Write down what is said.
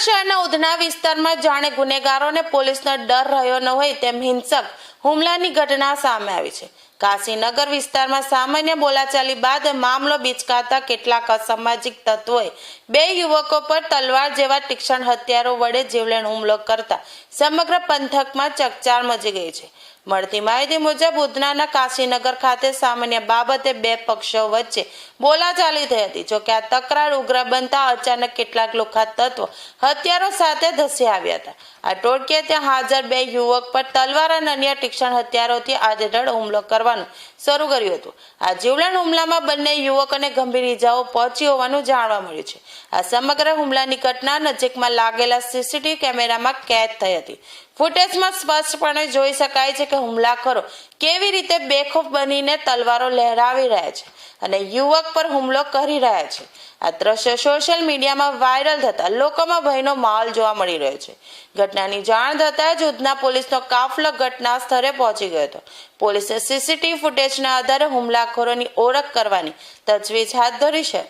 શહેરના ઉધના વિસ્તારમાં જાણે ગુનેગારોને પોલીસનો ડર રહ્યો ન હોય તેમ હિંસક હુમલાની ઘટના સામે આવી છે। કાશીનગર વિસ્તારમાં સામાન્ય બોલાચાલી બાદ મામલો બીચકાતા કેટલાક અસામાજિક તત્વોએ બે યુવકો પર તલવાર જેવા તીક્ષ્ણ હથિયારો વડે જીવલેણ હુમલો કરતા સમગ્ર પંથકમાં ચકચાર મચી ગઈ છે। મળતી માહિતી મુજબ ઉધનાના કાશીનગર ખાતે સામાન્ય બાબતે બે પક્ષો વચ્ચે બોલાચાલી થઈ હતી। જોકે આ તકરાર ઉગ્ર બનતા અચાનક કેટલાક લુખ્ખા તત્વો હથિયારો સાથે ધસી આવ્યા હતા। આ ટોળકીએ ત્યાં હાજર બે યુવક પર તલવાર અને અન્ય તીક્ષ્ણ હથિયારોથી આડેધડ હુમલો કરવાનું શરૂ કર્યું હતું। આ જીવલેણ હુમલામાં બંને યુવકોને ગંભીર ઈજાઓ પહોંચી હોવાનું જાણવા મળ્યું છે। આ સમગ્ર હુમલાની ઘટના નજીકમાં લાગેલા સીસીટીવી કેમેરામાં કેદ થઈ હતી। ફૂટેજમાં સ્પષ્ટપણે જોઈ શકાય છે કે હુમલાખોરો કેવી રીતે બેખૌફ બનીને તલવારો લહેરાવી રહ્યા છે અને યુવક પર હુમલો કરી રહ્યા છે। આ દ્રશ્ય સોશિયલ મીડિયામાં વાયરલ થતા લોકોમાં ભયનો માહોલ જોવા મળી રહ્યો છે। ઘટનાની જાણ થતાં જ ઉધના પોલીસનો કાફલો ઘટના સ્થળે પહોંચી ગયો હતો। પોલીસે સીસીટીવી ફૂટેજના આધારે હુમલાખોરોની ઓળખ કરવાની તજવીજ હાથ ધરી છે।